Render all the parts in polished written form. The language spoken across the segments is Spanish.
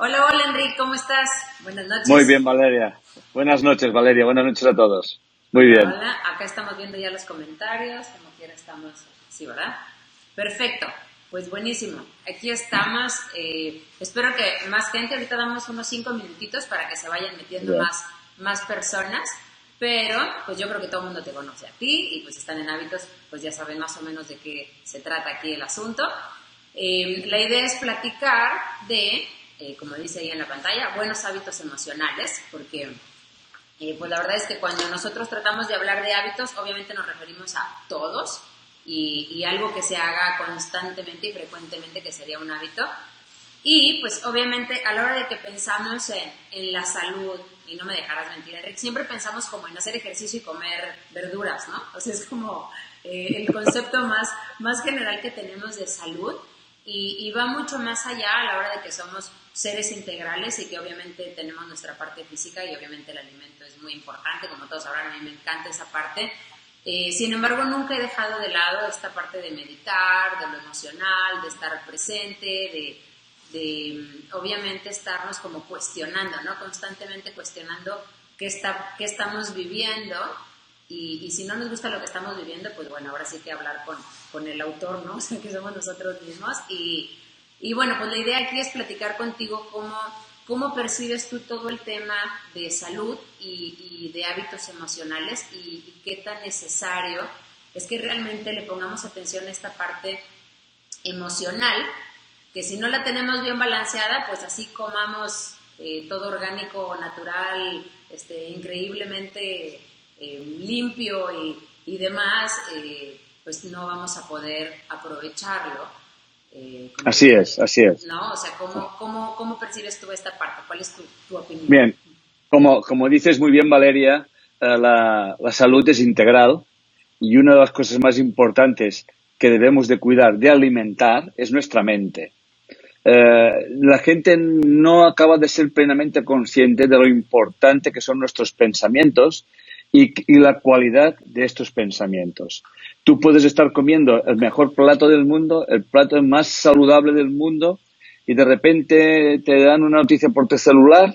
Hola, hola Enrique, ¿cómo estás? Buenas noches. Muy bien, Valeria. Buenas noches, Valeria. Buenas noches a todos. Muy bien. Hola, acá estamos viendo ya los comentarios, como quiera estamos, sí, ¿verdad? Perfecto, pues buenísimo. Aquí estamos, espero que más gente, ahorita damos unos 5 minutitos para que se vayan metiendo más personas, pero pues yo creo que todo el mundo te conoce a ti y pues están en hábitos, pues ya saben más o menos de qué se trata aquí el asunto. La idea es platicar de, como dice ahí en la pantalla, buenos hábitos emocionales, porque pues la verdad es que cuando nosotros tratamos de hablar de hábitos, obviamente nos referimos a todos y algo que se haga constantemente y frecuentemente, que sería un hábito. Y pues obviamente a la hora de que pensamos en la salud, y no me dejarás mentir, Enrique, siempre pensamos como en hacer ejercicio y comer verduras, ¿no? O sea, es como el concepto más general que tenemos de salud. Y va mucho más allá a la hora de que somos seres integrales y que obviamente tenemos nuestra parte física y obviamente el alimento es muy importante, como todos sabrán, a mí me encanta esa parte. Sin embargo, nunca he dejado de lado esta parte de meditar, de lo emocional, de estar presente, de obviamente estarnos como cuestionando, ¿no? Constantemente cuestionando qué estamos viviendo. Y si no nos gusta lo que estamos viviendo, pues bueno, ahora sí que hablar con el autor, ¿no? O sea, que somos nosotros mismos. Y bueno, pues la idea aquí es platicar contigo cómo percibes tú todo el tema de salud y de hábitos emocionales y qué tan necesario es que realmente le pongamos atención a esta parte emocional, que si no la tenemos bien balanceada, pues así comamos todo orgánico, natural, increíblemente limpio y demás, pues no vamos a poder aprovecharlo. Así es. ¿No? O sea, ¿cómo percibes tú esta parte? ¿Cuál es tu opinión? Bien, como dices muy bien, Valeria, la salud es integral y una de las cosas más importantes que debemos de cuidar, de alimentar, es nuestra mente. La gente no acaba de ser plenamente consciente de lo importante que son nuestros pensamientos y la cualidad de estos pensamientos. Tú puedes estar comiendo el mejor plato del mundo, el plato más saludable del mundo, y de repente te dan una noticia por tu celular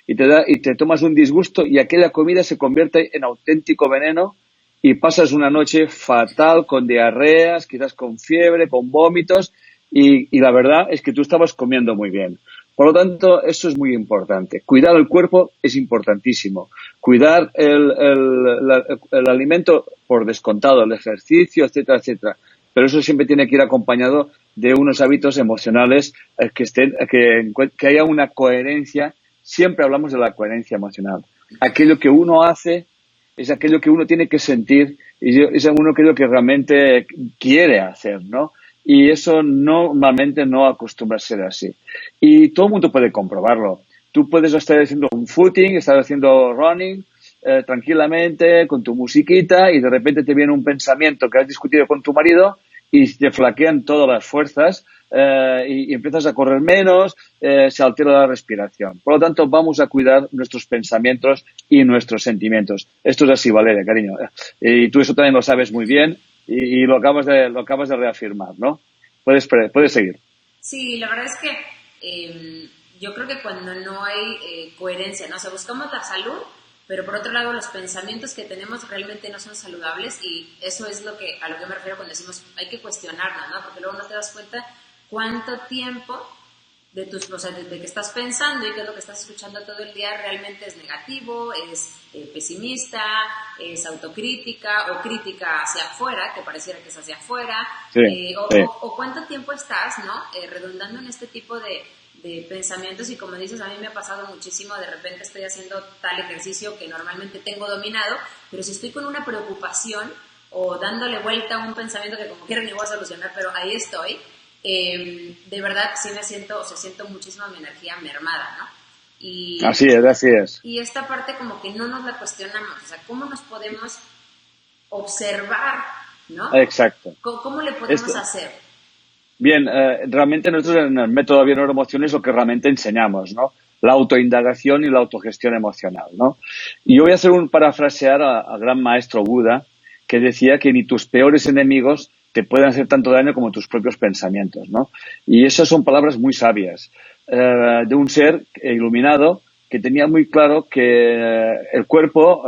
y te tomas un disgusto y aquella comida se convierte en auténtico veneno y pasas una noche fatal con diarreas, quizás con fiebre, con vómitos y la verdad es que tú estabas comiendo muy bien. Por lo tanto, eso es muy importante. Cuidar el cuerpo es importantísimo. Cuidar el alimento por descontado, el ejercicio, etcétera, etcétera. Pero eso siempre tiene que ir acompañado de unos hábitos emocionales que haya una coherencia. Siempre hablamos de la coherencia emocional. Aquello que uno hace es aquello que uno tiene que sentir y es aquello que realmente quiere hacer, ¿no? Y eso normalmente no acostumbra a ser así. Y todo el mundo puede comprobarlo. Tú puedes estar haciendo un footing, estar haciendo running tranquilamente con tu musiquita y de repente te viene un pensamiento que has discutido con tu marido y te flaquean todas las fuerzas y empiezas a correr menos, se altera la respiración. Por lo tanto, vamos a cuidar nuestros pensamientos y nuestros sentimientos. Esto es así, Valeria, cariño. Y tú eso también lo sabes muy bien y lo acabas de reafirmar, ¿no? Puedes seguir. Sí, la verdad es que yo creo que cuando no hay coherencia, ¿no? O sea, buscamos la salud, pero por otro lado los pensamientos que tenemos realmente no son saludables y eso es a lo que me refiero cuando decimos hay que cuestionarnos, ¿no? Porque luego no te das cuenta cuánto tiempo de que estás pensando y qué es lo que estás escuchando todo el día realmente es negativo, es pesimista, es autocrítica o crítica hacia afuera, que pareciera que es hacia afuera, Sí. o cuánto tiempo estás, ¿no? Redundando en este tipo de pensamientos y como dices, a mí me ha pasado muchísimo, de repente estoy haciendo tal ejercicio que normalmente tengo dominado, pero si estoy con una preocupación o dándole vuelta a un pensamiento que como quiera ni voy a solucionar, pero ahí estoy, de verdad sí siento muchísimo mi energía mermada, ¿no? Así es. Y esta parte como que no nos la cuestionamos, o sea, ¿cómo nos podemos observar, ¿no? Exacto. ¿Cómo le podemos hacer? Bien, realmente nosotros en el método Bien Neuroemociones lo que realmente enseñamos, ¿no? La autoindagación y la autogestión emocional, ¿no? Y yo voy a hacer un parafrasear al gran maestro Buda, que decía que ni tus peores enemigos te pueden hacer tanto daño como tus propios pensamientos, ¿no? Y esas son palabras muy sabias. de un ser iluminado que tenía muy claro que el cuerpo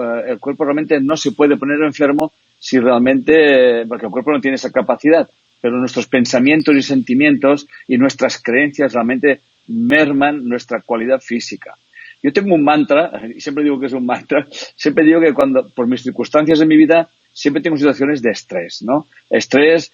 realmente no se puede poner enfermo si realmente, porque el cuerpo no tiene esa capacidad, pero nuestros pensamientos y sentimientos y nuestras creencias realmente merman nuestra cualidad física. Yo tengo un mantra, y siempre digo que es un mantra, siempre digo que cuando, por mis circunstancias en mi vida, siempre tengo situaciones de estrés, ¿no? Estrés,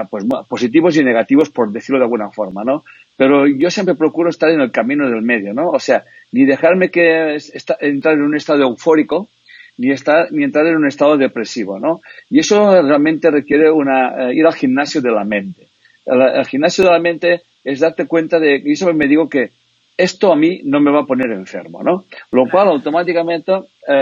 pues positivos y negativos, por decirlo de alguna forma, ¿no? Pero yo siempre procuro estar en el camino del medio, ¿no? O sea, ni dejarme entrar en un estado eufórico, ni entrar en un estado depresivo, ¿no? Y eso realmente requiere ir al gimnasio de la mente. El gimnasio de la mente es darte cuenta y eso me digo que esto a mí no me va a poner enfermo, ¿no? Lo cual automáticamente,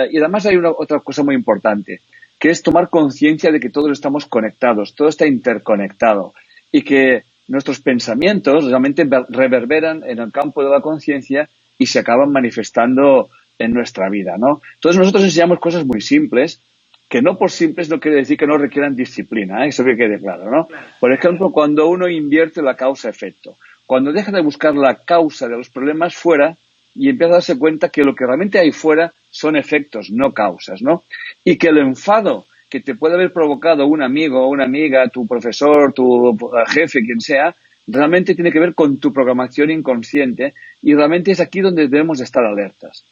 y además hay otra cosa muy importante, que es tomar conciencia de que todos estamos conectados, todo está interconectado y que nuestros pensamientos realmente reverberan en el campo de la conciencia y se acaban manifestando en nuestra vida, ¿no? Entonces nosotros enseñamos cosas muy simples, que no por simples no quiere decir que no requieran disciplina, ¿eh? Eso que quede claro, ¿no? Por ejemplo, cuando uno invierte la causa-efecto, cuando deja de buscar la causa de los problemas fuera y empieza a darse cuenta que lo que realmente hay fuera son efectos, no causas, ¿no? Y que el enfado que te puede haber provocado un amigo, una amiga, tu profesor, tu jefe, quien sea, realmente tiene que ver con tu programación inconsciente y realmente es aquí donde debemos estar alertas.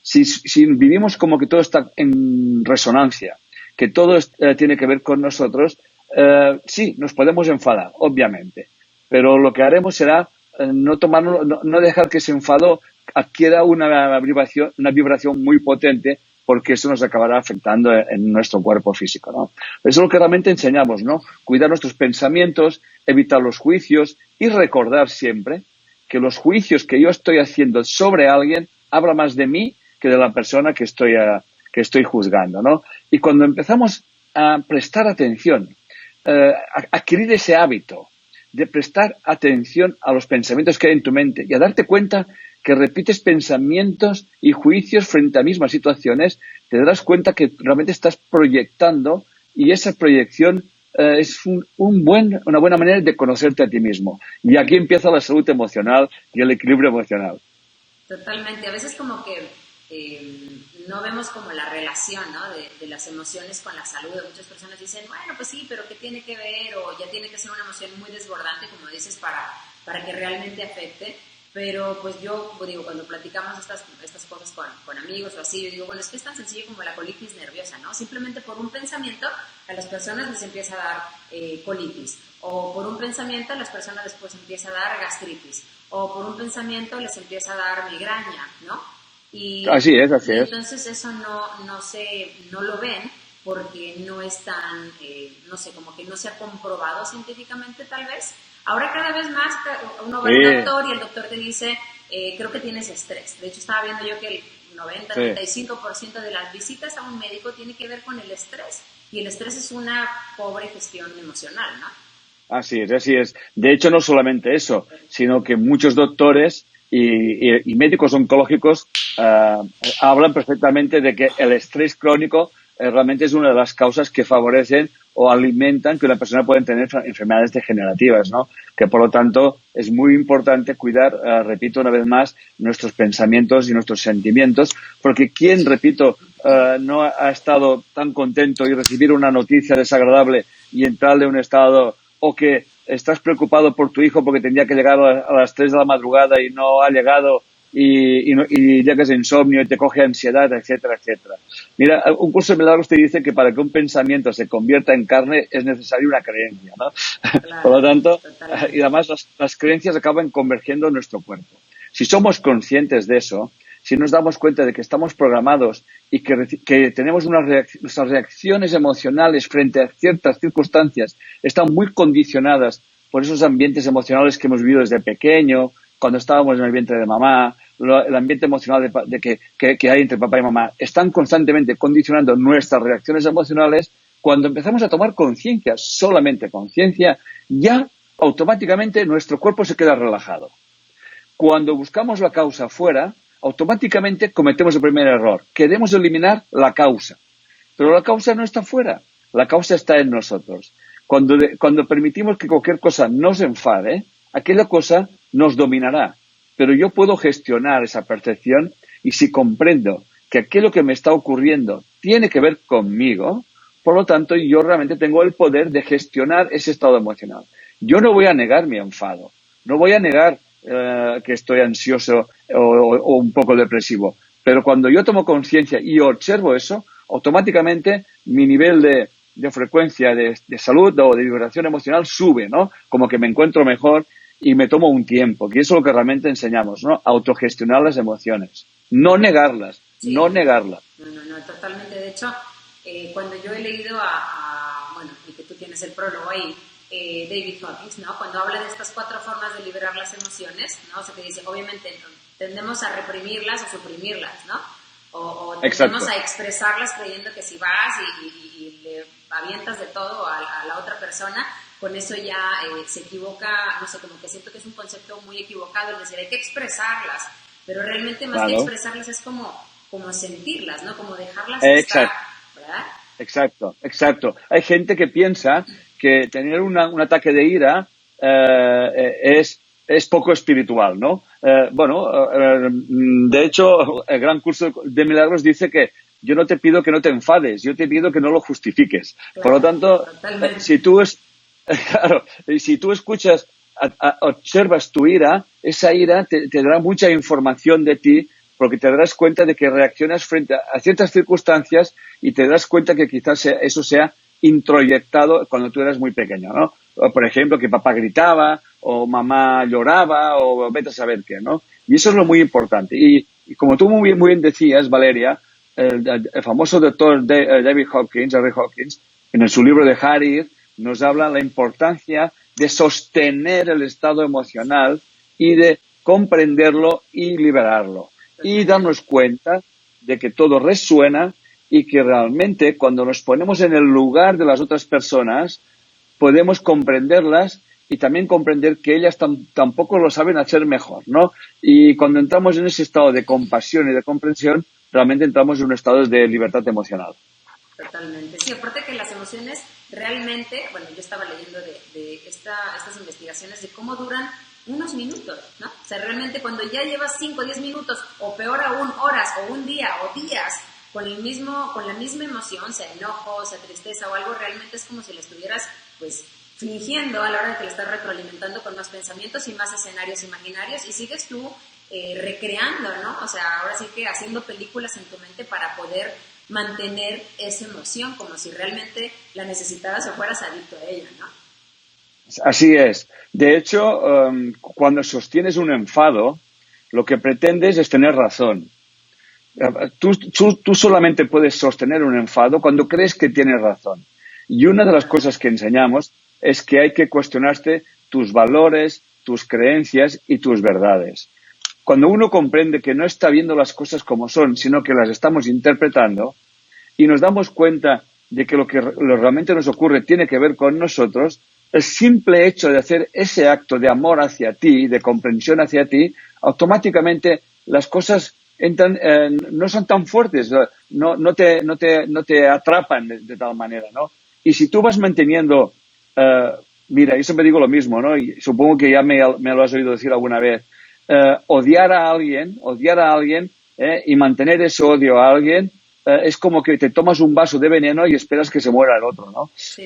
Si vivimos como que todo está en resonancia, que todo tiene que ver con nosotros, sí, nos podemos enfadar, obviamente, pero lo que haremos será no dejar que ese enfado adquiera una vibración muy potente, porque eso nos acabará afectando en nuestro cuerpo físico, ¿no? Eso es lo que realmente enseñamos, ¿no? Cuidar nuestros pensamientos, evitar los juicios y recordar siempre que los juicios que yo estoy haciendo sobre alguien habla más de mí que de la persona que estoy juzgando, ¿no? Y cuando empezamos a prestar atención, a adquirir ese hábito de prestar atención a los pensamientos que hay en tu mente y a darte cuenta que repites pensamientos y juicios frente a mismas situaciones, te darás cuenta que realmente estás proyectando y esa proyección es una buena manera de conocerte a ti mismo. Y aquí empieza la salud emocional y el equilibrio emocional. Totalmente. A veces como que no vemos como la relación, ¿no? de las emociones con la salud. Muchas personas dicen, bueno, pues sí, pero ¿qué tiene que ver? O ya tiene que ser una emoción muy desbordante, como dices, para que realmente afecte. Pero pues yo digo, cuando platicamos estas cosas con amigos o así, yo digo, bueno, es que es tan sencillo como la colitis nerviosa, ¿no? Simplemente por un pensamiento a las personas les empieza a dar colitis, o por un pensamiento a las personas después empieza a dar gastritis, o por un pensamiento les empieza a dar migraña, ¿no? Así es. Entonces eso no lo ven porque no es tan, no sé, como que no se ha comprobado científicamente tal vez. Ahora cada vez más uno va al doctor y el doctor te dice, creo que tienes estrés. De hecho estaba viendo yo que el 95% de las visitas a un médico tiene que ver con el estrés, y el estrés es una pobre gestión emocional, ¿no? Así es. De hecho, no solamente eso, sino que muchos doctores y médicos oncológicos hablan perfectamente de que el estrés crónico realmente es una de las causas que favorecen o alimentan que una persona pueda tener enfermedades degenerativas, ¿no? Que por lo tanto es muy importante cuidar, repito una vez más, nuestros pensamientos y nuestros sentimientos, porque ¿quién, repito, no ha estado tan contento y recibir una noticia desagradable y entrar en un estado, o que estás preocupado por tu hijo porque tendría que llegar a las 3 de la madrugada y no ha llegado y llegas a insomnio y te coge ansiedad, etcétera, etcétera? Mira, un curso de milagros te dice que para que un pensamiento se convierta en carne es necesaria una creencia, ¿no? Claro, por lo tanto, totalmente. Y además las creencias acaban convergiendo en nuestro cuerpo. Si somos conscientes de eso, si nos damos cuenta de que estamos programados y que tenemos nuestras reacciones emocionales frente a ciertas circunstancias están muy condicionadas por esos ambientes emocionales que hemos vivido desde pequeño, cuando estábamos en el vientre de mamá, el ambiente emocional que hay entre papá y mamá, están constantemente condicionando nuestras reacciones emocionales. Cuando empezamos a tomar conciencia, solamente conciencia, ya automáticamente nuestro cuerpo se queda relajado. Cuando buscamos la causa fuera, automáticamente cometemos el primer error. Queremos eliminar la causa. Pero la causa no está fuera. La causa está en nosotros. Cuando permitimos que cualquier cosa nos enfade, aquella cosa nos dominará. pero yo puedo gestionar esa percepción y si comprendo que aquello que me está ocurriendo tiene que ver conmigo, por lo tanto, yo realmente tengo el poder de gestionar ese estado emocional. Yo no voy a negar mi enfado, no voy a negar que estoy ansioso o un poco depresivo, pero cuando yo tomo conciencia y observo eso, automáticamente mi nivel de frecuencia de salud o de vibración emocional sube, ¿no? Como que me encuentro mejor y me tomo un tiempo, que eso es lo que realmente enseñamos, ¿no? Autogestionar las emociones, no negarlas, Sí. no negarlas. No, totalmente. De hecho, cuando yo he leído bueno, y que tú tienes el prólogo ahí, David Hawkins, ¿no? Cuando habla de estas 4 formas de liberar las emociones, ¿no? O sea, que dice, obviamente, tendemos a reprimirlas o suprimirlas, ¿no? O tendemos a expresarlas creyendo que si vas y le avientas de todo a la otra persona, con eso ya se equivoca, no sé, como que siento que es un concepto muy equivocado, es decir, hay que expresarlas, pero realmente más que expresarlas es como sentirlas, ¿no? Como dejarlas estar, ¿verdad? Exacto. Hay gente que piensa que tener un ataque de ira es poco espiritual, ¿no? De hecho, el Gran Curso de Milagros dice que yo no te pido que no te enfades, yo te pido que no lo justifiques. Claro, por lo tanto, si tú escuchas, observas tu ira, esa ira te dará mucha información de ti, porque te darás cuenta de que reaccionas frente a ciertas circunstancias y te darás cuenta que quizás eso sea introyectado cuando tú eras muy pequeño, ¿no? Por ejemplo, que papá gritaba o mamá lloraba o vete a saber qué, ¿no? Y eso es lo muy importante. Y como tú muy bien decías, Valeria, el famoso doctor David Hawkins, Harry Hawkins, en su libro de Harir, nos habla de la importancia de sostener el estado emocional y de comprenderlo y liberarlo. Y darnos cuenta de que todo resuena y que realmente cuando nos ponemos en el lugar de las otras personas podemos comprenderlas y también comprender que ellas tampoco lo saben hacer mejor, ¿no? Y cuando entramos en ese estado de compasión y de comprensión, realmente entramos en un estado de libertad emocional. Totalmente. Sí, aparte que las emociones realmente, bueno, yo estaba leyendo de estas investigaciones de cómo duran unos minutos, ¿no? O sea, realmente cuando ya llevas 5 o 10 minutos, o peor aún, horas, o un día, o días, con la misma emoción, sea enojo, sea tristeza o algo, realmente es como si la estuvieras, pues, fingiendo a la hora de que la estás retroalimentando con más pensamientos y más escenarios imaginarios, y sigues tú recreando, ¿no? O sea, ahora sí que haciendo películas en tu mente para poder mantener esa emoción, como si realmente la necesitaras o fueras adicto a ella, ¿no? Así es. De hecho, cuando sostienes un enfado, lo que pretendes es tener razón. Tú solamente puedes sostener un enfado cuando crees que tienes razón. Y una de las cosas que enseñamos es que hay que cuestionarte tus valores, tus creencias y tus verdades. Cuando uno comprende que no está viendo las cosas como son, sino que las estamos interpretando, y nos damos cuenta de que lo que realmente nos ocurre tiene que ver con nosotros, el simple hecho de hacer ese acto de amor hacia ti, de comprensión hacia ti, automáticamente las cosas entran, no son tan fuertes, no te atrapan de tal manera, ¿no? Y si tú vas manteniendo, mira, yo siempre digo lo mismo, ¿no? Y supongo que ya me lo has oído decir alguna vez, odiar a alguien y mantener ese odio a alguien, es como que te tomas un vaso de veneno y esperas que se muera el otro, ¿no? Sí.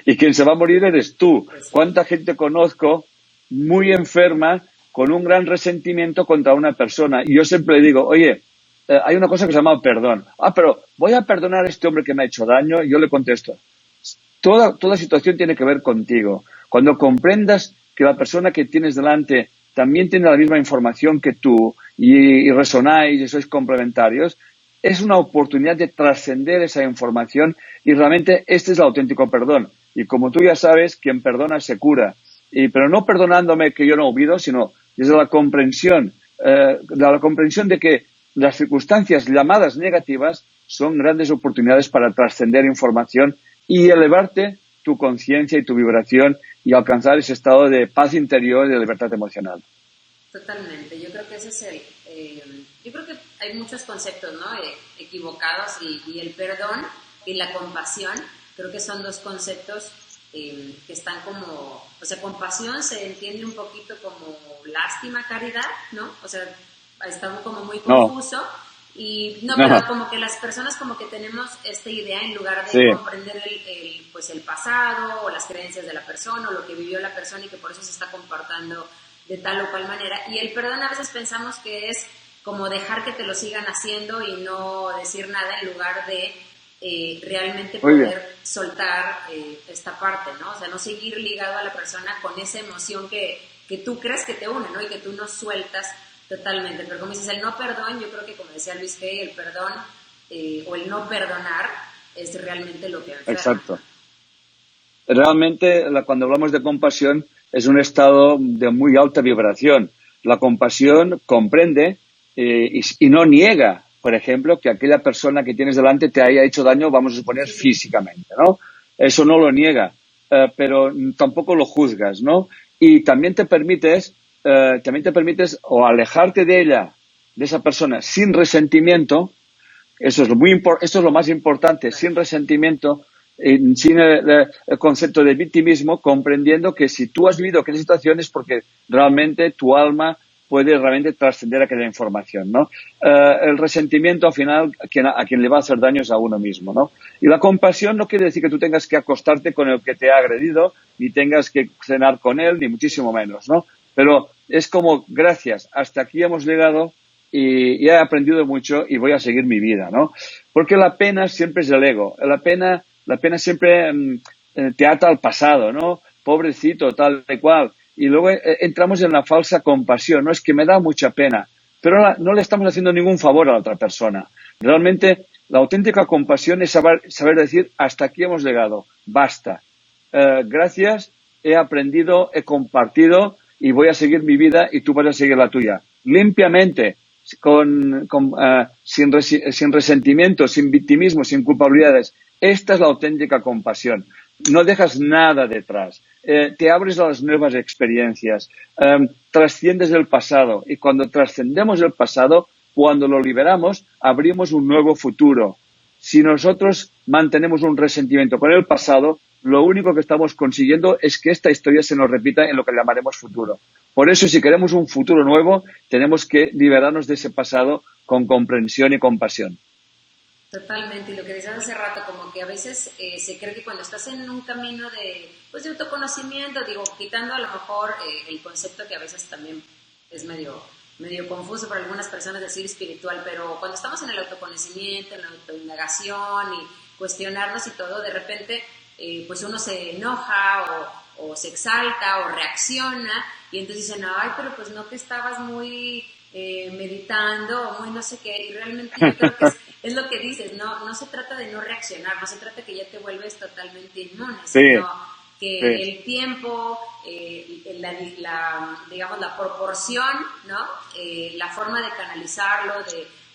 Y quien se va a morir eres tú. ¿Cuánta gente conozco muy enferma con un gran resentimiento contra una persona? Y yo siempre le digo, oye, hay una cosa que se llama perdón. Pero voy a perdonar a este hombre que me ha hecho daño. Y yo le contesto, toda situación tiene que ver contigo. Cuando comprendas que la persona que tienes delante también tiene la misma información que tú y resonáis y sois complementarios, es una oportunidad de trascender esa información y realmente este es el auténtico perdón. Y como tú ya sabes, quien perdona se cura. Pero no perdonándome que yo no olvido, sino desde la comprensión de que las circunstancias llamadas negativas son grandes oportunidades para trascender información y elevarte tu conciencia y tu vibración y alcanzar ese estado de paz interior y de libertad emocional. Totalmente. Yo creo que ese es yo creo que hay muchos conceptos, ¿no? Equivocados y el perdón y la compasión creo que son 2 conceptos que están como, o sea, compasión se entiende un poquito como lástima, caridad, ¿no? O sea, está como muy confuso. Y no, pero como que las personas como que tenemos esta idea en lugar de comprender pues el pasado o las creencias de la persona o lo que vivió la persona y que por eso se está comportando de tal o cual manera. Y el perdón a veces pensamos que es como dejar que te lo sigan haciendo y no decir nada en lugar de realmente poder soltar esta parte, ¿no? O sea, no seguir ligado a la persona con esa emoción que tú crees que te une, ¿no? Y que tú no sueltas totalmente. Pero como dices, el no perdón, yo creo que como decía Luis Hay, el perdón o el no perdonar es realmente lo que enferma. Exacto. Realmente, cuando hablamos de compasión, es un estado de muy alta vibración. La compasión comprende y no niega, por ejemplo, que aquella persona que tienes delante te haya hecho daño, vamos a suponer, físicamente, ¿no? Eso no lo niega, pero tampoco lo juzgas, ¿no? Y también te permites o alejarte de ella, de esa persona, sin resentimiento. Eso es lo más importante, sin resentimiento, sin el concepto de victimismo, comprendiendo que si tú has vivido aquella situación es porque realmente tu alma puede realmente trascender aquella información, ¿no? El resentimiento, al final, a quien le va a hacer daño es a uno mismo, ¿no? Y la compasión no quiere decir que tú tengas que acostarte con el que te ha agredido, ni tengas que cenar con él, ni muchísimo menos, ¿no? Pero es como, gracias, hasta aquí hemos llegado y he aprendido mucho y voy a seguir mi vida, ¿no? Porque la pena siempre es el ego. La pena siempre te ata al pasado, ¿no? Pobrecito, tal y cual. Y luego entramos en la falsa compasión, ¿no? Es que me da mucha pena, pero no le estamos haciendo ningún favor a la otra persona. Realmente, la auténtica compasión es saber decir, hasta aquí hemos llegado, basta. Gracias, he aprendido, he compartido y voy a seguir mi vida y tú vas a seguir la tuya. Limpiamente, sin resentimiento, sin victimismo, sin culpabilidades. Esta es la auténtica compasión. No dejas nada detrás. Te abres a las nuevas experiencias. Trasciendes el pasado. Y cuando trascendemos el pasado, cuando lo liberamos, abrimos un nuevo futuro. Si nosotros mantenemos un resentimiento con el pasado, lo único que estamos consiguiendo es que esta historia se nos repita en lo que llamaremos futuro. Por eso, si queremos un futuro nuevo, tenemos que liberarnos de ese pasado con comprensión y compasión. Totalmente, y lo que decías hace rato, como que a veces se cree que cuando estás en un camino de autoconocimiento, quitando a lo mejor el concepto que a veces también es medio confuso para algunas personas decir espiritual, pero cuando estamos en el autoconocimiento, en la autoindagación y cuestionarnos y todo, de repente pues uno se enoja o se exalta o reacciona y entonces dicen, ay, pero pues no que estabas muy meditando o muy no sé qué, y realmente yo creo que es lo que dices, no se trata de no reaccionar, no se trata que ya te vuelves totalmente inmune, sino que el tiempo, la proporción, ¿no? La forma de canalizarlo,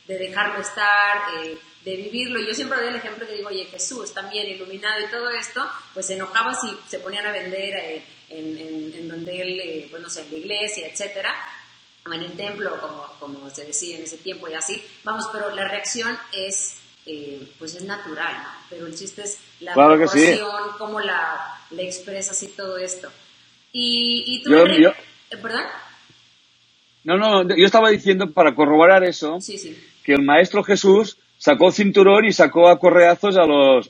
de dejarlo estar, de vivirlo. Yo siempre doy el ejemplo que digo, oye, Jesús también iluminado y todo esto, pues se enojaba si se ponían a vender en donde él, pues no sé, en la iglesia, etcétera, o en el templo, como se decía en ese tiempo y así, vamos, pero la reacción es, pues es natural, ¿no? Pero el chiste es la proporción, cómo la expresas y todo esto. Y tú, ¿perdón? No, yo estaba diciendo, para corroborar eso, que el Maestro Jesús sacó cinturón y sacó a correazos a los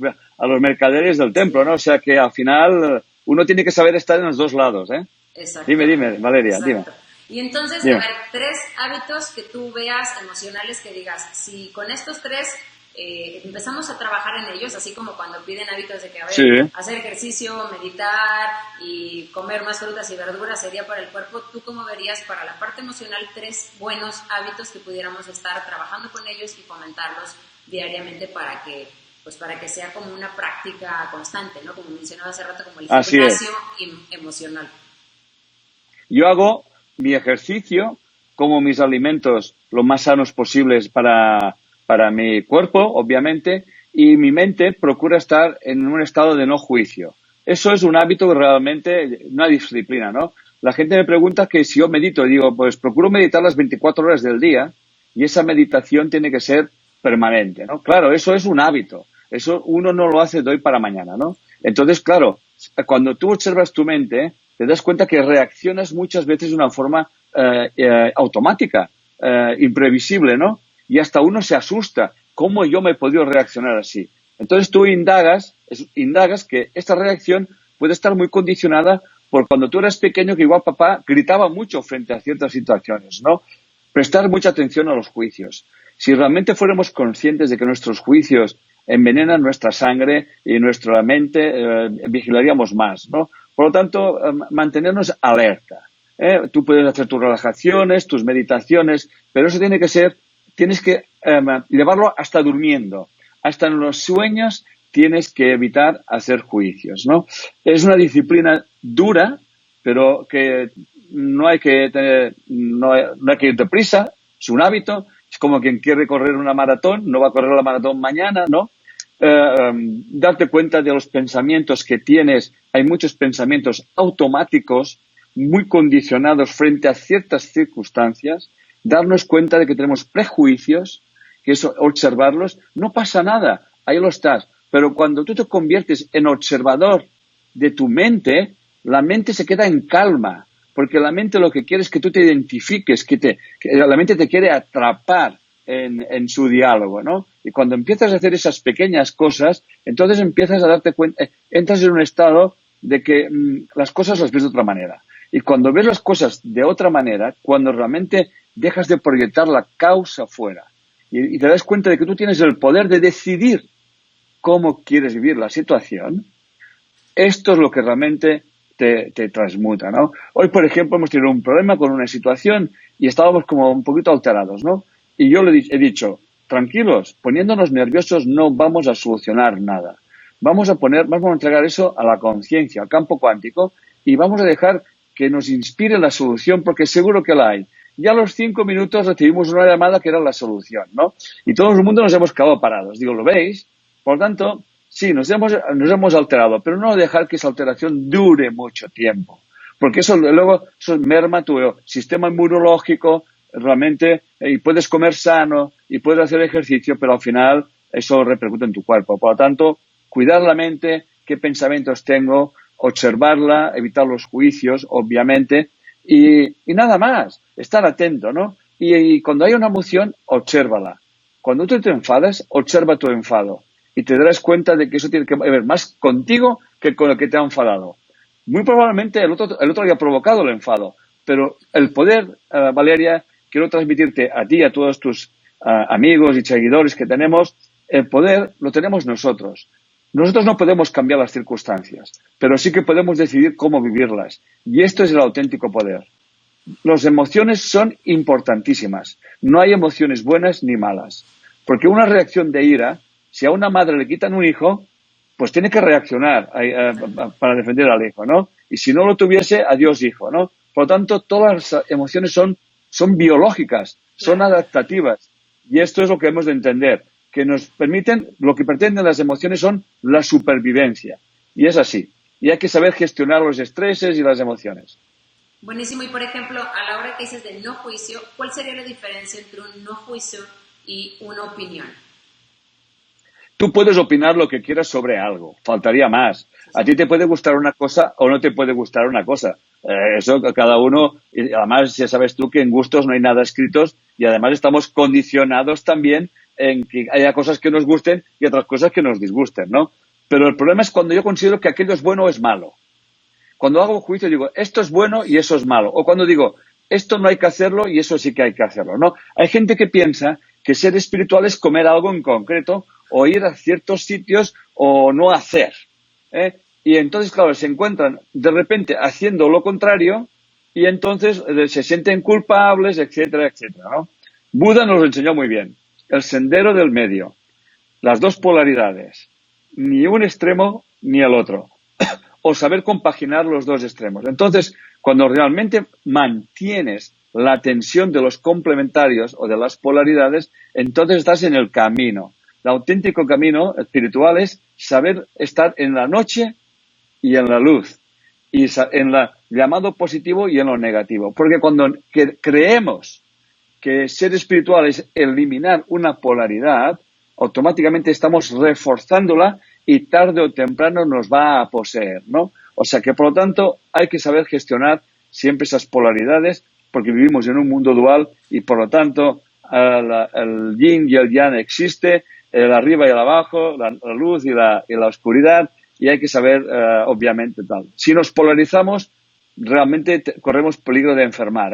mercaderes del templo, ¿no? O sea que al final uno tiene que saber estar en los dos lados, ¿eh? Exacto. Dime, Valeria, dime. Y entonces, a ver, 3 hábitos que tú veas emocionales que digas, si con estos 3 empezamos a trabajar en ellos, así como cuando piden hábitos de que, a ver, hacer ejercicio, meditar y comer más frutas y verduras sería para el cuerpo, ¿tú cómo verías para la parte emocional 3 buenos hábitos que pudiéramos estar trabajando con ellos y fomentarlos diariamente para que sea como una práctica constante, ¿no? Como mencionaba hace rato, como el gimnasio emocional. Yo hago mi ejercicio, como mis alimentos lo más sanos posibles para mi cuerpo, obviamente, y mi mente procura estar en un estado de no juicio. Eso es un hábito realmente, una disciplina, ¿no? La gente me pregunta que si yo medito, digo, pues procuro meditar las 24 horas del día y esa meditación tiene que ser permanente, ¿no? Claro, eso es un hábito. Eso uno no lo hace de hoy para mañana, ¿no? Entonces, claro, cuando tú observas tu mente, te das cuenta que reaccionas muchas veces de una forma automática, imprevisible, ¿no? Y hasta uno se asusta. ¿Cómo yo me he podido reaccionar así? Entonces tú indagas que esta reacción puede estar muy condicionada por cuando tú eras pequeño, que igual papá gritaba mucho frente a ciertas situaciones, ¿no? Prestar mucha atención a los juicios. Si realmente fuéramos conscientes de que nuestros juicios envenenan nuestra sangre y nuestra mente, vigilaríamos más, ¿no? Por lo tanto, mantenernos alerta. Tú puedes hacer tus relajaciones, tus meditaciones, pero eso tiene que ser, tienes que llevarlo hasta durmiendo. Hasta en los sueños tienes que evitar hacer juicios, ¿no? Es una disciplina dura, pero que no hay que ir deprisa, es un hábito, es como quien quiere correr una maratón, no va a correr la maratón mañana, ¿no? Darte cuenta de los pensamientos que tienes. Hay muchos pensamientos automáticos, muy condicionados frente a ciertas circunstancias, darnos cuenta de que tenemos prejuicios, que eso, observarlos, no pasa nada, ahí lo estás. Pero cuando tú te conviertes en observador de tu mente, la mente se queda en calma, porque la mente lo que quiere es que tú te identifiques, que la mente te quiere atrapar en su diálogo, ¿no? Y cuando empiezas a hacer esas pequeñas cosas, entonces empiezas a darte cuenta, entras en un estado de que las cosas las ves de otra manera. Y cuando ves las cosas de otra manera, cuando realmente dejas de proyectar la causa fuera y te das cuenta de que tú tienes el poder de decidir cómo quieres vivir la situación, esto es lo que realmente te transmuta, ¿no? Hoy, por ejemplo, hemos tenido un problema con una situación y estábamos como un poquito alterados, ¿no? Y yo he dicho, tranquilos, poniéndonos nerviosos no vamos a solucionar nada. Vamos a entregar eso a la conciencia, al campo cuántico, y vamos a dejar que nos inspire la solución, porque seguro que la hay. Ya a los 5 minutos recibimos una llamada que era la solución, ¿no? Y todo el mundo nos hemos quedado parados. Digo, ¿lo veis? Por tanto, sí, nos hemos alterado, pero no dejar que esa alteración dure mucho tiempo, porque eso merma tu sistema inmunológico realmente, y puedes comer sano y puedes hacer ejercicio, pero al final eso repercute en tu cuerpo. Por lo tanto, cuidar la mente, qué pensamientos tengo, observarla, evitar los juicios, obviamente, y nada más, estar atento, ¿no? Y cuando hay una emoción, obsérvala. Cuando tú te enfadas, observa tu enfado. Y te darás cuenta de que eso tiene que ver más contigo que con el que te ha enfadado. Muy probablemente el otro haya provocado el enfado, pero el poder, Valeria, quiero transmitirte a ti y a todos tus amigos y seguidores que tenemos, el poder lo tenemos nosotros. Nosotros no podemos cambiar las circunstancias, pero sí que podemos decidir cómo vivirlas. Y esto es el auténtico poder. Las emociones son importantísimas. No hay emociones buenas ni malas. Porque una reacción de ira, si a una madre le quitan un hijo, pues tiene que reaccionar para defender al hijo, ¿no? Y si no lo tuviese, adiós hijo, ¿no? Por lo tanto, todas las emociones son biológicas, son adaptativas. Y esto es lo que hemos de entender, que nos permiten, lo que pretenden las emociones son la supervivencia. Y es así. Y hay que saber gestionar los estreses y las emociones. Buenísimo. Y, por ejemplo, a la hora que dices de no juicio, ¿cuál sería la diferencia entre un no juicio y una opinión? Tú puedes opinar lo que quieras sobre algo, faltaría más. A ti te puede gustar una cosa o no te puede gustar una cosa. Eso cada uno, y además ya sabes tú que en gustos no hay nada escritos y además estamos condicionados también en que haya cosas que nos gusten y otras cosas que nos disgusten, ¿no? Pero el problema es cuando yo considero que aquello es bueno o es malo. Cuando hago juicio digo, esto es bueno y eso es malo. O cuando digo, esto no hay que hacerlo y eso sí que hay que hacerlo, ¿no? Hay gente que piensa que ser espiritual es comer algo en concreto o ir a ciertos sitios o no hacer, ¿eh? Y entonces, claro, se encuentran de repente haciendo lo contrario y entonces se sienten culpables, etcétera, etcétera, ¿no? Buda nos lo enseñó muy bien. El sendero del medio. Las dos polaridades. Ni un extremo ni el otro. O saber compaginar los dos extremos. Entonces, cuando realmente mantienes la tensión de los complementarios o de las polaridades, entonces estás en el camino. El auténtico camino espiritual es saber estar en la noche y en la luz, y en el llamado positivo y en lo negativo. Porque cuando creemos que ser espiritual es eliminar una polaridad, automáticamente estamos reforzándola y tarde o temprano nos va a poseer, ¿no? O sea que, por lo tanto, hay que saber gestionar siempre esas polaridades porque vivimos en un mundo dual y, por lo tanto, el yin y el yang existe, el arriba y el abajo, la luz y la oscuridad, y hay que saber, obviamente, tal. Si nos polarizamos, realmente corremos peligro de enfermar,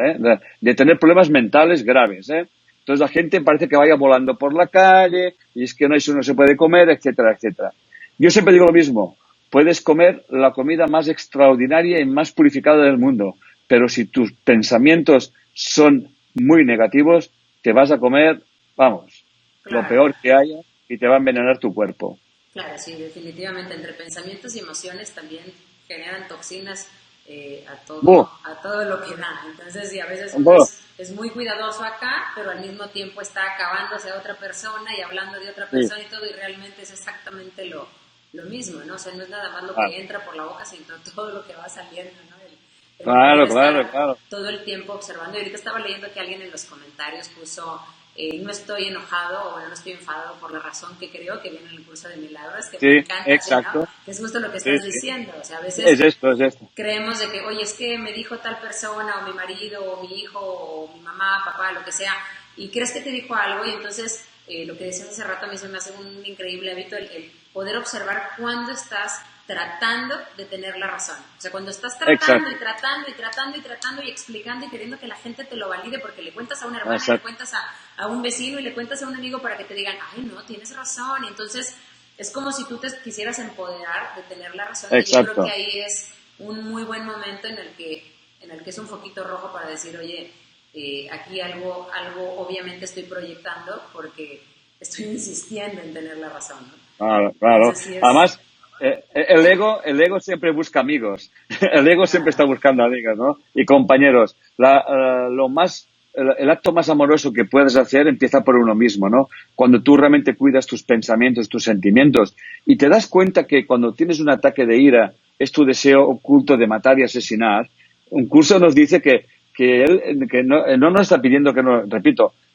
de tener problemas mentales graves, Entonces la gente parece que vaya volando por la calle y es que eso no se puede comer, etcétera, etcétera. Yo siempre digo lo mismo, puedes comer la comida más extraordinaria y más purificada del mundo, pero si tus pensamientos son muy negativos, te vas a comer, vamos, Claro. lo peor que haya y te va a envenenar tu cuerpo. Claro, sí, definitivamente. Entre pensamientos y emociones también generan toxinas a todo lo que da. Entonces, sí, a veces uno es muy cuidadoso acá, pero al mismo tiempo está acabándose a otra persona y hablando de otra persona y todo, y realmente es exactamente lo mismo, ¿no? O sea, no es nada más lo que entra por la boca, sino todo lo que va saliendo, ¿no? Claro. Todo el tiempo observando. Y ahorita estaba leyendo que alguien en los comentarios puso, no estoy enojado, o bueno, no estoy enfadado por la razón que creo que viene en el curso de milagros, que me encanta, exacto. ¿no? Que es justo lo que estás diciendo. O sea, a veces es esto. creemos de que, oye, es que me dijo tal persona, o mi marido, o mi hijo, o mi mamá, papá, lo que sea, y crees que te dijo algo, y entonces lo que decías hace rato a mí se me hace un increíble hábito el poder observar cuándo estás tratando de tener la razón. O sea, cuando estás tratando y explicando y queriendo que la gente te lo valide porque le cuentas a una hermana, le cuentas a un vecino y le cuentas a un amigo para que te digan, ay, no, tienes razón. Y entonces es como si tú te quisieras empoderar de tener la razón. Y yo creo que ahí es un muy buen momento en el que es un foquito rojo para decir, oye, aquí algo obviamente estoy proyectando porque estoy insistiendo en tener la razón, ¿no? Claro. Además, el ego siempre busca amigos. El ego siempre está buscando amigos, ¿no? Y compañeros. El acto más amoroso que puedes hacer empieza por uno mismo, ¿no? Cuando tú realmente cuidas tus pensamientos, tus sentimientos y te das cuenta que cuando tienes un ataque de ira es tu deseo oculto de matar y asesinar. Un curso nos dice que no nos está pidiendo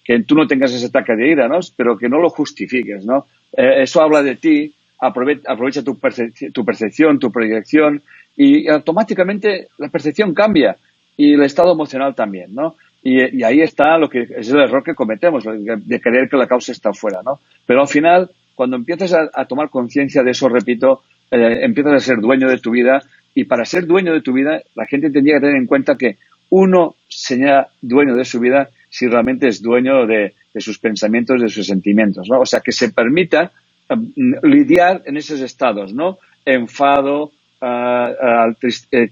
que tú no tengas ese ataque de ira, ¿no? Pero que no lo justifiques, ¿no? Eso habla de ti. Aprovecha tu percepción, tu proyección y automáticamente la percepción cambia y el estado emocional también, ¿no? Y ahí está lo que es el error que cometemos, de creer que la causa está afuera, ¿no? Pero al final, cuando empiezas a tomar conciencia de eso, repito, empiezas a ser dueño de tu vida y para ser dueño de tu vida la gente tendría que tener en cuenta que uno sería dueño de su vida si realmente es dueño de sus pensamientos, de sus sentimientos, ¿no? O sea, que se permita lidiar en esos estados, ¿no? Enfado,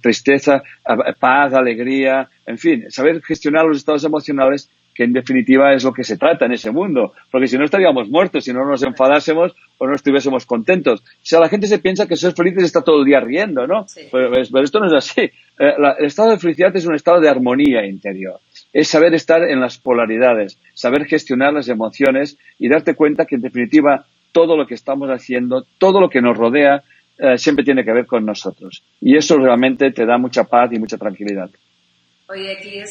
tristeza, paz, alegría, en fin, saber gestionar los estados emocionales, que en definitiva es lo que se trata en ese mundo, porque si no estaríamos muertos, si no nos enfadásemos o no estuviésemos contentos. O sea, la gente se piensa que ser feliz está todo el día riendo, ¿no? Sí. Pero esto no es así. El estado de felicidad es un estado de armonía interior. Es saber estar en las polaridades, saber gestionar las emociones y darte cuenta que en definitiva todo lo que estamos haciendo, todo lo que nos rodea, siempre tiene que ver con nosotros. Y eso realmente te da mucha paz y mucha tranquilidad. Oye, aquí a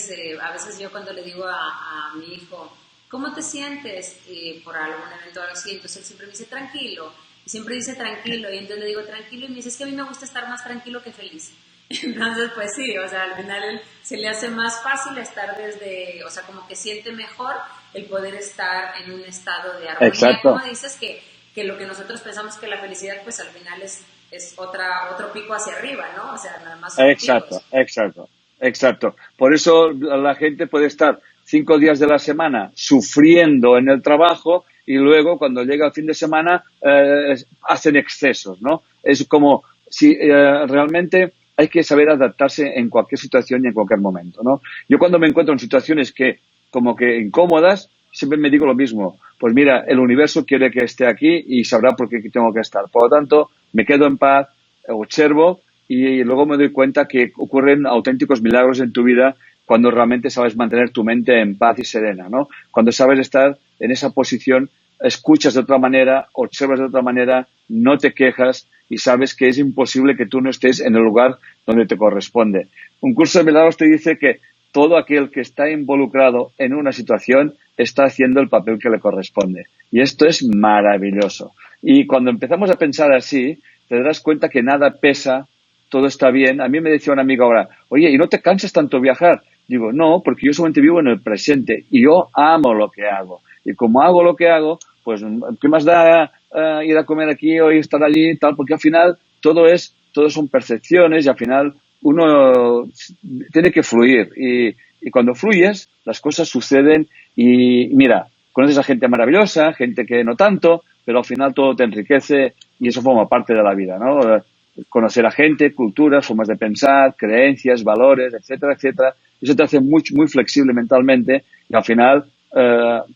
veces yo cuando le digo a mi hijo, ¿cómo te sientes por algún evento o algo así? Entonces él siempre me dice, tranquilo. Y siempre dice tranquilo. Y entonces le digo, tranquilo. Y me dice, es que a mí me gusta estar más tranquilo que feliz. Entonces, pues sí, o sea, al final se le hace más fácil estar o sea, como que siente mejor el poder estar en un estado de armonía. Exacto. Como dices que lo que nosotros pensamos que la felicidad, pues al final es otro pico hacia arriba, ¿no? O sea, nada más. Exacto. Por eso la gente puede estar 5 días de la semana sufriendo en el trabajo y luego cuando llega el fin de semana hacen excesos, ¿no? Es como si realmente hay que saber adaptarse en cualquier situación y en cualquier momento, ¿no? Yo cuando me encuentro en situaciones que como que incómodas, siempre me digo lo mismo. Pues mira, el universo quiere que esté aquí y sabrá por qué tengo que estar. Por lo tanto, me quedo en paz, observo y luego me doy cuenta que ocurren auténticos milagros en tu vida cuando realmente sabes mantener tu mente en paz y serena, ¿no? Cuando sabes estar en esa posición, escuchas de otra manera, observas de otra manera, no te quejas y sabes que es imposible que tú no estés en el lugar donde te corresponde. Un curso de milagros te dice que todo aquel que está involucrado en una situación está haciendo el papel que le corresponde. Y esto es maravilloso. Y cuando empezamos a pensar así, te darás cuenta que nada pesa, todo está bien. A mí me decía un amigo ahora, oye, ¿y no te cansas tanto viajar? Digo, no, porque yo solamente vivo en el presente y yo amo lo que hago. Y como hago lo que hago, pues, ¿qué más da ir a comer aquí o estar allí y tal? Porque al final todo son percepciones y al final uno tiene que fluir. Y cuando fluyes, las cosas suceden y mira, conoces a gente maravillosa, gente que no tanto, pero al final todo te enriquece y eso forma parte de la vida, ¿no? Conocer a gente, culturas, formas de pensar, creencias, valores, etcétera, etcétera. Eso te hace muy, muy flexible mentalmente y al final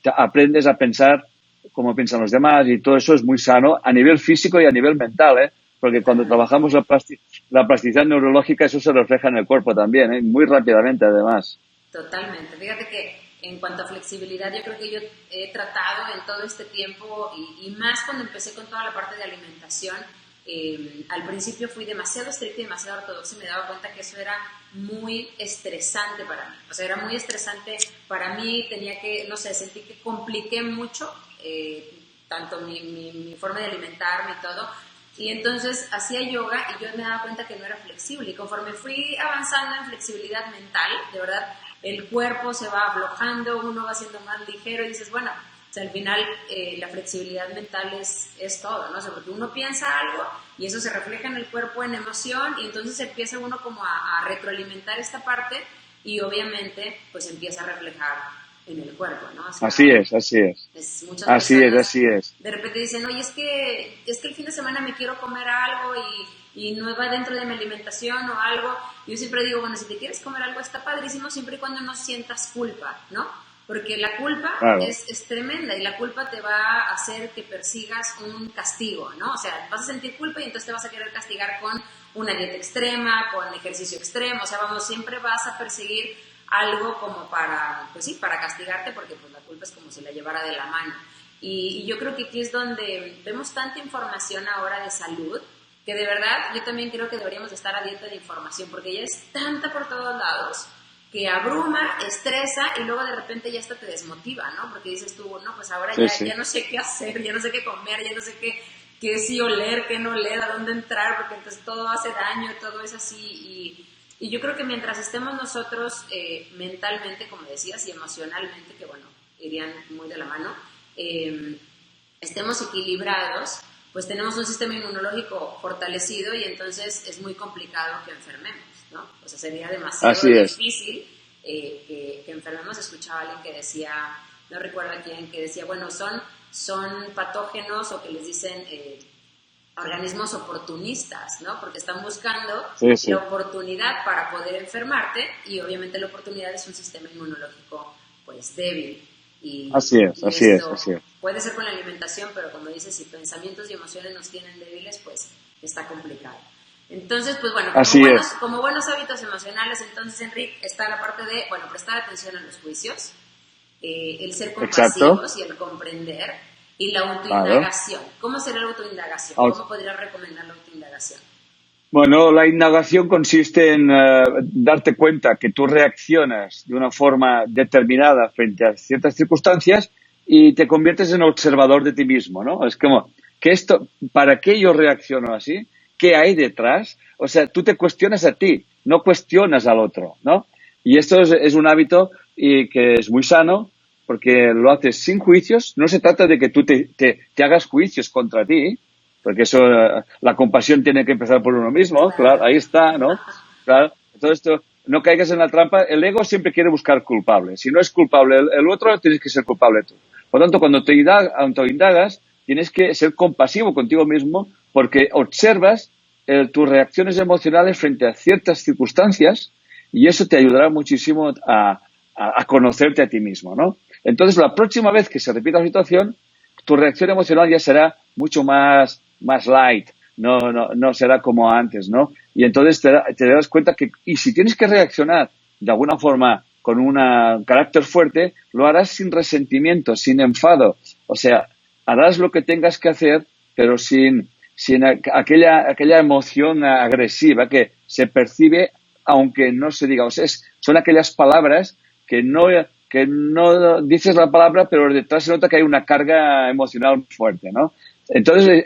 te aprendes a pensar como piensan los demás y todo eso es muy sano a nivel físico y a nivel mental, ¿eh? Porque cuando trabajamos la plasticidad neurológica eso se refleja en el cuerpo también, ¿eh? Muy rápidamente además. Totalmente. Fíjate que en cuanto a flexibilidad, yo creo que yo he tratado en todo este tiempo y más cuando empecé con toda la parte de alimentación, al principio fui demasiado estricta y demasiado ortodoxa y me daba cuenta que eso era muy estresante para mí. O sea, era muy estresante para mí, tenía que, no sé, sentí que compliqué mucho tanto mi forma de alimentarme y todo. Y entonces hacía yoga y yo me daba cuenta que no era flexible. Y conforme fui avanzando en flexibilidad mental, de verdad, el cuerpo se va aflojando, uno va siendo más ligero y dices, bueno, o sea, al final la flexibilidad mental es todo, ¿no? O sea, porque uno piensa algo y eso se refleja en el cuerpo en emoción y entonces empieza uno como a retroalimentar esta parte y obviamente pues empieza a reflejar en el cuerpo, ¿no? O sea, Así es, así es. Muchas Así es, personas así es. de repente dicen, oye, es que el fin de semana me quiero comer algo y no va dentro de mi alimentación o algo. Yo siempre digo, bueno, si te quieres comer algo está padrísimo siempre y cuando no sientas culpa, ¿no? Porque la culpa Claro. es tremenda y la culpa te va a hacer que persigas un castigo, ¿no? O sea, vas a sentir culpa y entonces te vas a querer castigar con una dieta extrema, con ejercicio extremo, o sea, vamos, siempre vas a perseguir algo como para, pues sí, para castigarte porque pues la culpa es como si la llevara de la mano. Y yo creo que aquí es donde vemos tanta información ahora de salud que de verdad yo también creo que deberíamos estar a dieta de información porque ya es tanta por todos lados que abruma, estresa y luego de repente ya hasta te desmotiva, ¿no? Porque dices tú, no, pues ahora Sí, ya, sí. ya no sé qué hacer, ya no sé qué comer, ya no sé qué sí oler, qué no oler, a dónde entrar, porque entonces todo hace daño, todo es así. Y yo creo que mientras estemos nosotros mentalmente, como decías, y emocionalmente, que bueno, irían muy de la mano, estemos equilibrados, pues tenemos un sistema inmunológico fortalecido y entonces es muy complicado que enfermemos, ¿no? O sea, sería demasiado Así es. difícil que enfermemos. Escuchaba a alguien que decía, no recuerdo a quién, que decía, bueno, son patógenos o que les dicen organismos oportunistas, ¿no? Porque están buscando Sí, sí. la oportunidad para poder enfermarte y obviamente la oportunidad es un sistema inmunológico pues débil. Así es, Y así es, esto así es. puede ser con la alimentación, pero como dices, si pensamientos y emociones nos tienen débiles, pues está complicado. Entonces, pues bueno, Así es. como buenos hábitos emocionales, entonces, Enrique, está la parte de, bueno, prestar atención a los juicios, el ser Exacto. compasivos y el comprender, y la Claro. autoindagación. ¿Cómo será la autoindagación? Au- ¿Cómo podrías recomendar la autoindagación? Bueno, la indagación consiste en darte cuenta que tú reaccionas de una forma determinada frente a ciertas circunstancias y te conviertes en observador de ti mismo, ¿no? Es como, ¿para qué yo reacciono así? ¿Qué hay detrás? O sea, tú te cuestionas a ti, no cuestionas al otro, ¿no? Y esto es un hábito y que es muy sano porque lo haces sin juicios. No se trata de que tú te hagas juicios contra ti, porque eso, la compasión tiene que empezar por uno mismo, claro, Claro. ahí está, ¿no? Claro, todo esto, no caigas en la trampa, el ego siempre quiere buscar culpables. Si no es culpable el otro, tienes que ser culpable tú. Por lo tanto, cuando te autoindagas, tienes que ser compasivo contigo mismo porque observas tus reacciones emocionales frente a ciertas circunstancias y eso te ayudará muchísimo a conocerte a ti mismo, ¿no? Entonces, la próxima vez que se repita la situación, tu reacción emocional ya será mucho más light, no será como antes, ¿no? Y entonces te darás cuenta que, y si tienes que reaccionar de alguna forma con un carácter fuerte, lo harás sin resentimiento, sin enfado. O sea, harás lo que tengas que hacer, pero sin aquella emoción agresiva que se percibe aunque no se diga. O sea, son aquellas palabras que no dices la palabra, pero detrás se nota que hay una carga emocional fuerte, ¿no? Entonces,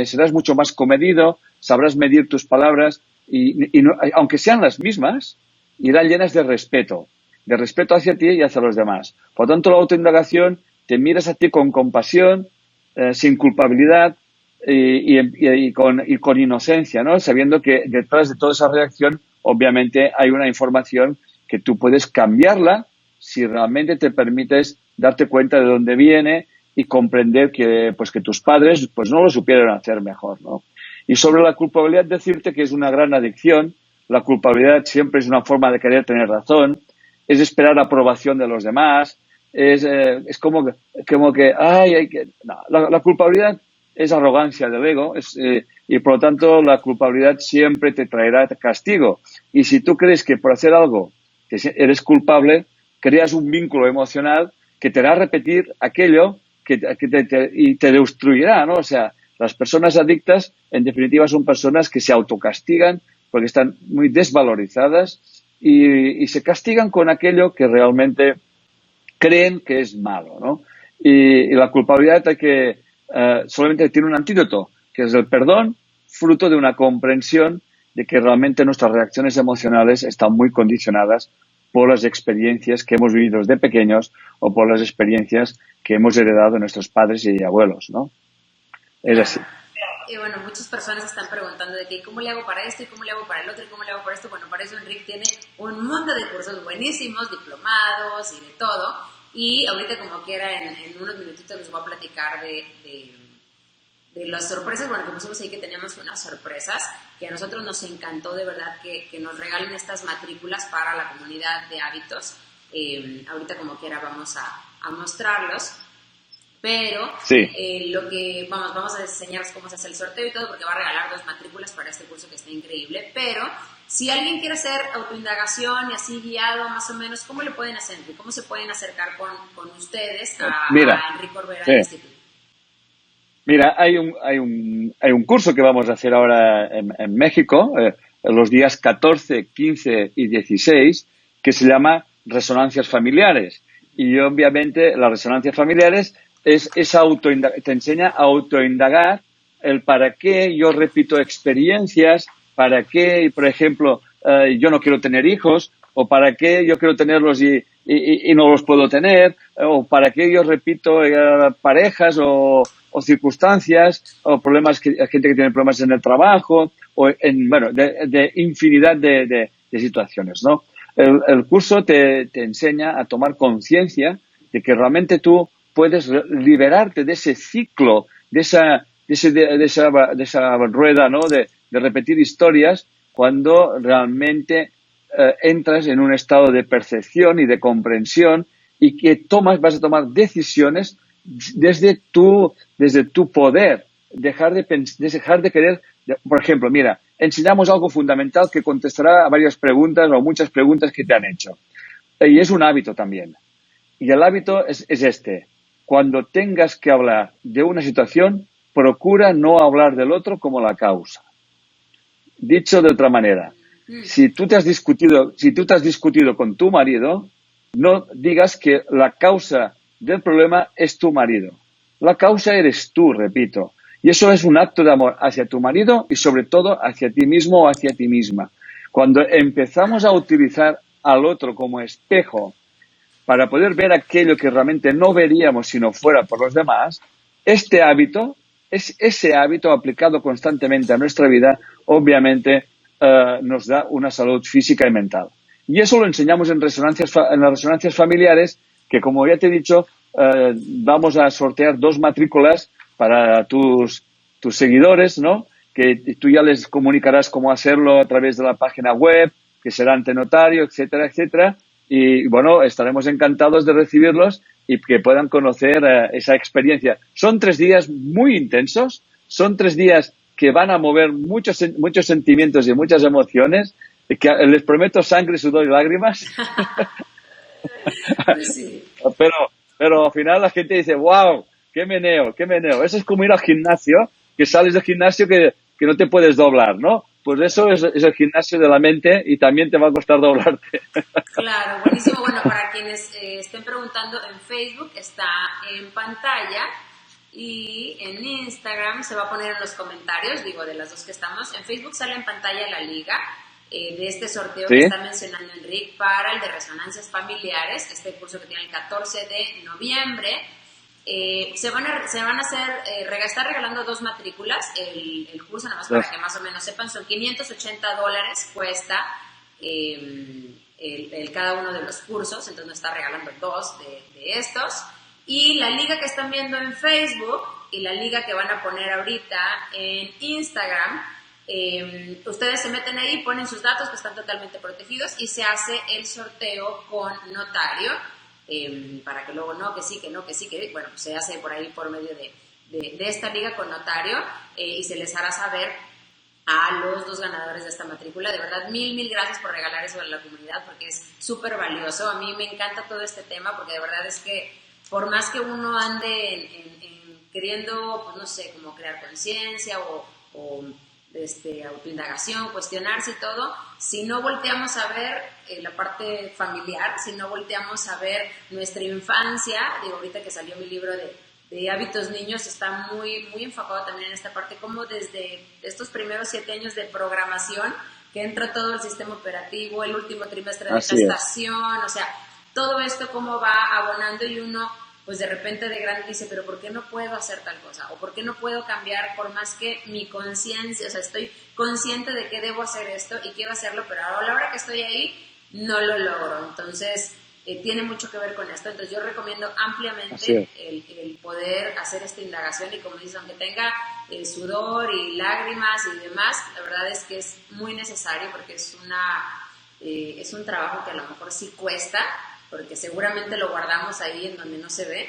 serás mucho más comedido, sabrás medir tus palabras y aunque sean las mismas, irán llenas de respeto hacia ti y hacia los demás. Por lo tanto, la autoindagación, te miras a ti con compasión, sin culpabilidad y con inocencia, ¿no? Sabiendo que detrás de toda esa reacción, obviamente, hay una información que tú puedes cambiarla si realmente te permites darte cuenta de dónde viene y comprender que tus padres pues no lo supieron hacer mejor, ¿no? Y sobre la culpabilidad, decirte que es una gran adicción. La culpabilidad siempre es una forma de querer tener razón, es esperar aprobación de los demás, es como que no, la culpabilidad es arrogancia del ego y por lo tanto la culpabilidad siempre te traerá castigo. Y si tú crees que por hacer algo que eres culpable, creas un vínculo emocional que te hará repetir aquello y te destruirá, ¿no? O sea, las personas adictas, en definitiva, son personas que se autocastigan porque están muy desvalorizadas y se castigan con aquello que realmente creen que es malo, ¿no? Y la culpabilidad solamente tiene un antídoto, que es el perdón, fruto de una comprensión de que realmente nuestras reacciones emocionales están muy condicionadas por las experiencias que hemos vivido desde pequeños o por las experiencias que hemos heredado de nuestros padres y abuelos, ¿no? Es así. Y bueno, muchas personas están preguntando de que cómo le hago para esto y cómo le hago para el otro y cómo le hago para esto. Bueno, para eso Enrique tiene un montón de cursos buenísimos, diplomados y de todo. Y ahorita como quiera, en unos minutitos les voy a platicar de las sorpresas. Bueno, que pusimos ahí que teníamos unas sorpresas que a nosotros nos encantó de verdad que nos regalen estas matrículas para la comunidad de hábitos. Ahorita como quiera vamos a mostrarlos. Pero sí. lo que vamos a enseñaros cómo se hace el sorteo y todo, porque va a regalar 2 matrículas para este curso que está increíble. Pero si alguien quiere hacer autoindagación y así guiado más o menos, ¿cómo le pueden hacer? ¿Cómo se pueden acercar con ustedes a Enrique Corbera Institute? Mira, hay un curso que vamos a hacer ahora en México, los días 14, 15 y 16, que se llama Resonancias Familiares. Y obviamente las resonancias familiares te enseña a autoindagar el para qué yo repito experiencias, para qué, por ejemplo, yo no quiero tener hijos, o para qué yo quiero tenerlos y no los puedo tener, o para qué yo repito parejas o circunstancias, o problemas, gente que tiene problemas en el trabajo, o de infinidad de situaciones, ¿no? El curso te enseña a tomar conciencia de que realmente tú puedes liberarte de ese ciclo, de esa rueda, ¿no? De repetir historias cuando realmente entras en un estado de percepción y de comprensión y que vas a tomar decisiones desde tu poder, dejar de querer. Por ejemplo, mira, enseñamos algo fundamental que contestará a varias preguntas o muchas preguntas que te han hecho. Y es un hábito también. Y el hábito es este. Cuando tengas que hablar de una situación, procura no hablar del otro como la causa. Dicho de otra manera, si tú te has discutido con tu marido, no digas que la causa del problema es tu marido. La causa eres tú, repito. Y eso es un acto de amor hacia tu marido y sobre todo hacia ti mismo o hacia ti misma. Cuando empezamos a utilizar al otro como espejo para poder ver aquello que realmente no veríamos si no fuera por los demás, ese hábito aplicado constantemente a nuestra vida, obviamente nos da una salud física y mental. Y eso lo enseñamos en las resonancias familiares, que como ya te he dicho, vamos a sortear 2 matrículas para tus seguidores, ¿no? Que tú ya les comunicarás cómo hacerlo a través de la página web, que será ante notario, etcétera, etcétera. Y bueno, estaremos encantados de recibirlos y que puedan conocer esa experiencia. Son 3 días muy intensos, son 3 días que van a mover muchos sentimientos y muchas emociones, que les prometo sangre, sudor y lágrimas. Sí. Pero al final la gente dice, wow, qué meneo. Eso es como ir al gimnasio, que sales del gimnasio que no te puedes doblar, ¿no? Pues eso es el gimnasio de la mente y también te va a costar doblarte. Claro, buenísimo. Bueno, para quienes estén preguntando en Facebook, está en pantalla Y en Instagram se va a poner en los comentarios, digo, de las dos que estamos. En Facebook sale en pantalla la liga de este sorteo que está mencionando Enrique para el de resonancias familiares, este curso que tiene el 14 de noviembre. Se van a estar regalando 2 matrículas. El curso, nada más para que más o menos sepan, son $580 cuesta cada uno de los cursos, entonces nos está regalando 2 de estos. Y la liga que están viendo en Facebook y la liga que van a poner ahorita en Instagram, ustedes se meten ahí, ponen sus datos que están totalmente protegidos y se hace el sorteo con notario, para que luego no, que sí, que no, que sí, que bueno, pues se hace por ahí por medio de esta liga con notario, y se les hará saber a los 2 ganadores de esta matrícula. De verdad, mil gracias por regalar eso a la comunidad, porque es súper valioso. A mí me encanta todo este tema, porque de verdad es que por más que uno ande queriendo, pues no sé, como crear conciencia o autoindagación, cuestionarse y todo, si no volteamos a ver la parte familiar, si no volteamos a ver nuestra infancia, digo, ahorita que salió mi libro de hábitos niños, está muy enfocado también en esta parte, como desde estos primeros 7 años de programación, que entra todo el sistema operativo, el último trimestre de gestación, o sea, todo esto cómo va abonando, y uno pues de repente de grande dice, pero ¿por qué no puedo hacer tal cosa? ¿O por qué no puedo cambiar por más que mi conciencia, o sea, estoy consciente de que debo hacer esto y quiero hacerlo, pero a la hora que estoy ahí no lo logro? Entonces, tiene mucho que ver con esto. Entonces, yo recomiendo ampliamente el poder hacer esta indagación, y como dices, aunque tenga sudor y lágrimas y demás, la verdad es que es muy necesario, porque es un trabajo que a lo mejor sí cuesta, porque seguramente lo guardamos ahí en donde no se ve,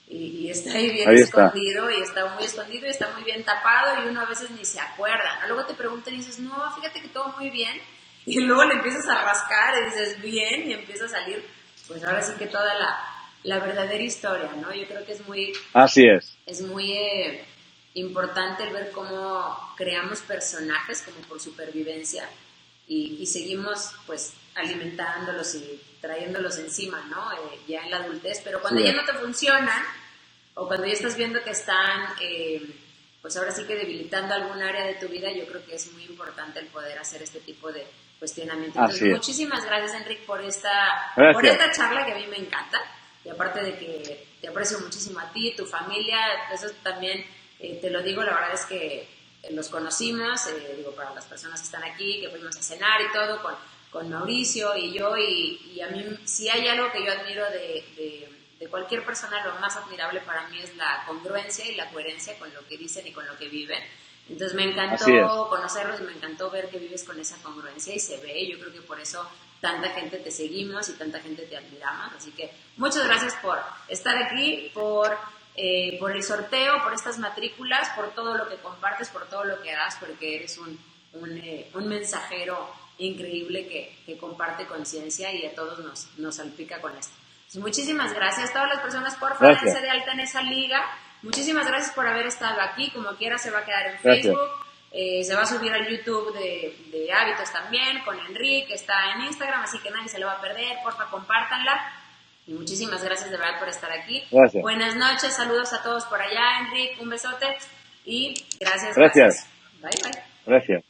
y está ahí bien escondido, y está muy escondido, y está muy bien tapado, y uno a veces ni se acuerda, ¿no? Luego te preguntan y dices, no, fíjate que todo muy bien, y luego le empiezas a rascar y dices, bien, y empieza a salir, pues ahora sí que toda la verdadera historia, ¿no? Yo creo que es muy... Es muy importante el ver cómo creamos personajes como por supervivencia, y seguimos pues alimentándolos y trayéndolos encima, ¿no? Ya en la adultez, pero cuando ya no te funcionan, o cuando ya estás viendo que están, pues ahora sí que debilitando algún área de tu vida, yo creo que es muy importante el poder hacer este tipo de cuestionamiento. Entonces, muchísimas gracias, Enrique, por esta charla que a mí me encanta, y aparte de que te aprecio muchísimo a ti, tu familia, eso también te lo digo, la verdad es que los conocimos, digo, para las personas que están aquí, que fuimos a cenar y todo con Mauricio y yo, y a mí, si hay algo que yo admiro de cualquier persona, lo más admirable para mí es la congruencia y la coherencia con lo que dicen y con lo que viven. Entonces me encantó conocerlos, y me encantó ver que vives con esa congruencia, y se ve, y yo creo que por eso tanta gente te seguimos y tanta gente te admiramos. Así que muchas gracias por estar aquí, por el sorteo, por estas matrículas, por todo lo que compartes, por todo lo que das, porque eres un mensajero increíble que comparte conciencia, y a todos nos salpica con esto. Entonces, muchísimas gracias. Todas las personas, por favor, dense de alta en esa liga. Muchísimas gracias por haber estado aquí. Como quiera, se va a quedar en Facebook. Se va a subir al YouTube de Hábitos también, con Enrique, está en Instagram, así que nadie se lo va a perder. Porfa, compártanla. Y muchísimas gracias de verdad por estar aquí. Buenas noches, saludos a todos por allá, Enrique, un besote, y gracias. Bye, bye. Gracias.